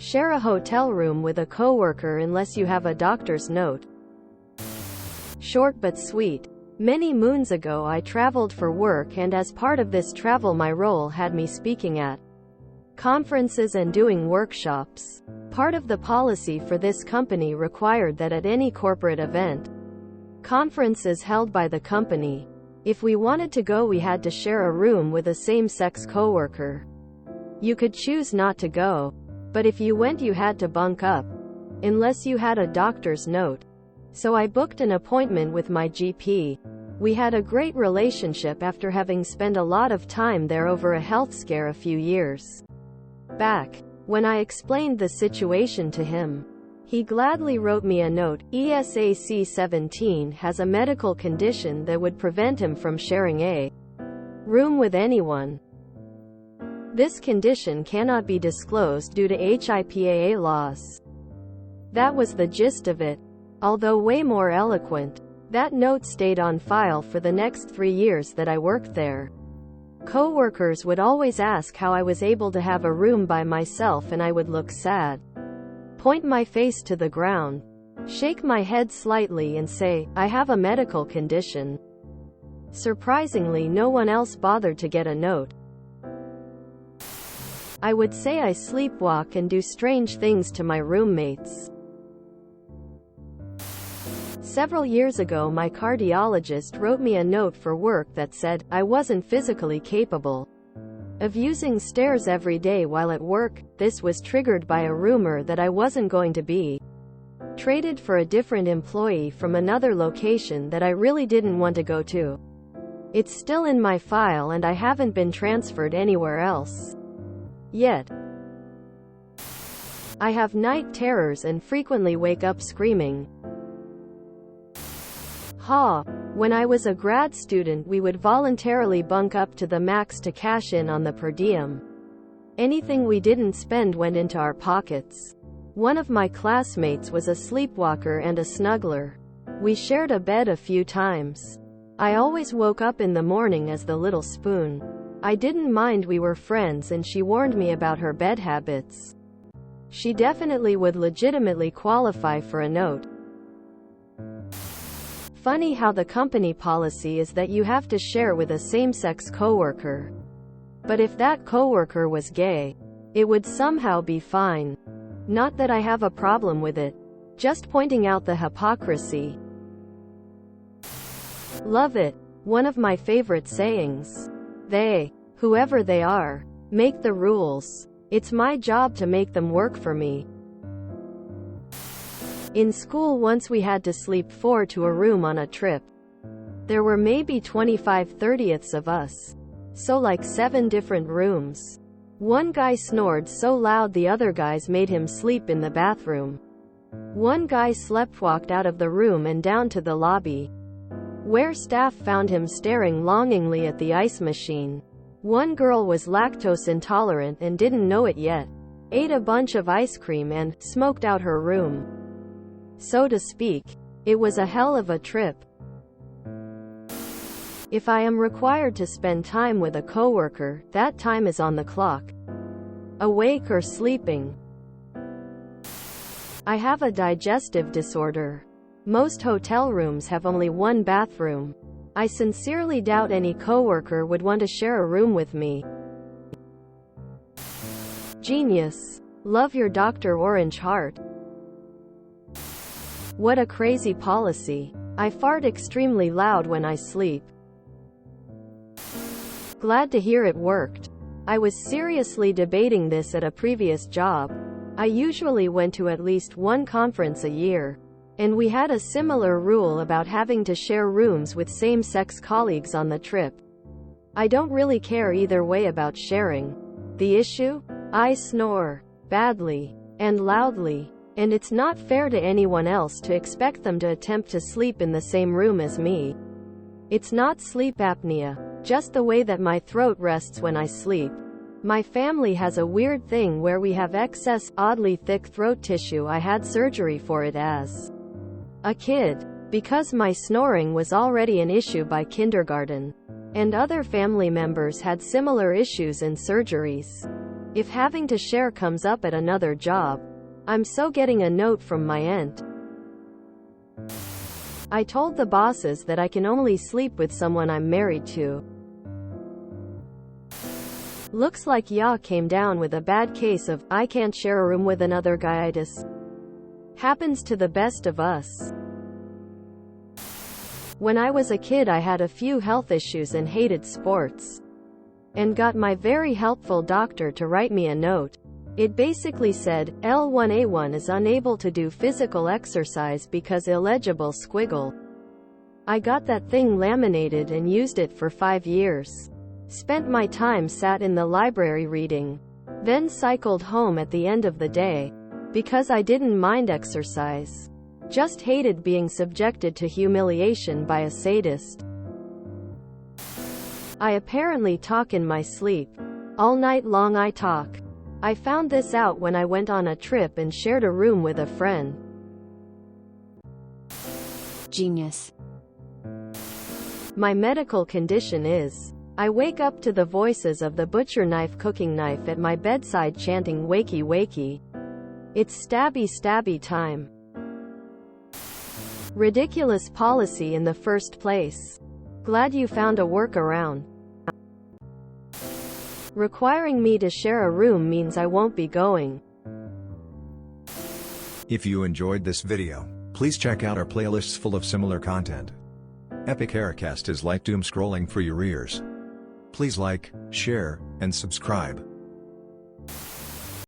Share a hotel room with a coworker unless you have a doctor's note. Short but sweet. Many moons ago I traveled for work, and as part of this travel my role had me speaking at conferences and doing workshops. Part of the policy for this company required that at any corporate event, conferences held by the company, if we wanted to go we had to share a room with a same-sex coworker. You could choose not to go, but if you went you had to bunk up, unless you had a doctor's note. So I booked an appointment with my GP. We had a great relationship after having spent a lot of time there over a health scare a few years back. When I explained the situation to him, he gladly wrote me a note. ESAC-17 has a medical condition that would prevent him from sharing a room with anyone. This condition cannot be disclosed due to HIPAA laws. That was the gist of it. Although way more eloquent, that note stayed on file for the next 3 years that I worked there. Coworkers would always ask how I was able to have a room by myself, and I would look sad, point my face to the ground, shake my head slightly and say, I have a medical condition. Surprisingly, no one else bothered to get a note. I would say I sleepwalk and do strange things to my roommates. Several years ago my cardiologist wrote me a note for work that said, I wasn't physically capable of using stairs every day while at work. This was triggered by a rumor that I wasn't going to be traded for a different employee from another location that I really didn't want to go to. It's still in my file and I haven't been transferred anywhere else yet. I have night terrors and frequently wake up screaming. When I was a grad student we would voluntarily bunk up to the max to cash in on the per diem. Anything we didn't spend went into our pockets. One of my classmates was a sleepwalker and a snuggler. We shared a bed a few times. I always woke up in the morning as the little spoon. I didn't mind, we were friends, and she warned me about her bed habits. She definitely would legitimately qualify for a note. Funny how the company policy is that you have to share with a same-sex coworker. But if that coworker was gay, it would somehow be fine. Not that I have a problem with it. Just pointing out the hypocrisy. Love it. One of my favorite sayings. They, whoever they are, make the rules. It's my job to make them work for me. In school once we had to sleep 4 to a room on a trip. There were maybe 25/30ths of us. So like 7 different rooms. One guy snored so loud the other guys made him sleep in the bathroom. One guy sleptwalked out of the room and down to the lobby, where staff found him staring longingly at the ice machine. One girl was lactose intolerant and didn't know it yet. Ate a bunch of ice cream and smoked out her room. So to speak. It was a hell of a trip. If I am required to spend time with a coworker, that time is on the clock. Awake or sleeping. I have a digestive disorder. Most hotel rooms have only one bathroom. I sincerely doubt any coworker would want to share a room with me. Genius. Love your Dr. Orange Heart. What a crazy policy. I fart extremely loud when I sleep. Glad to hear it worked. I was seriously debating this at a previous job. I usually went to at least one conference a year, and we had a similar rule about having to share rooms with same-sex colleagues on the trip. I don't really care either way about sharing. The issue? I snore badly and loudly. And it's not fair to anyone else to expect them to attempt to sleep in the same room as me. It's not sleep apnea, just the way that my throat rests when I sleep. My family has a weird thing where we have excess, oddly thick throat tissue. I had surgery for it as a kid, because my snoring was already an issue by kindergarten. And other family members had similar issues and surgeries. If having to share comes up at another job, I'm so getting a note from my aunt. I told the bosses that I can only sleep with someone I'm married to. Looks like Ya came down with a bad case of, I can't share a room with another guy-itis. Happens to the best of us. When I was a kid I had a few health issues and hated sports. And got my very helpful doctor to write me a note. It basically said, L1A1 is unable to do physical exercise because illegible squiggle. I got that thing laminated and used it for 5 years. Spent my time sat in the library reading. Then cycled home at the end of the day. Because I didn't mind exercise. Just hated being subjected to humiliation by a sadist. I apparently talk in my sleep. All night long I talk. I found this out when I went on a trip and shared a room with a friend. Genius. My medical condition is, I wake up to the voices of the butcher knife cooking knife at my bedside chanting wakey wakey. It's stabby stabby time. Ridiculous policy in the first place. Glad you found a workaround. Requiring me to share a room means I won't be going. If you enjoyed this video, please check out our playlists full of similar content. Epic Haircast is like doom scrolling for your ears. Please like, share, and subscribe.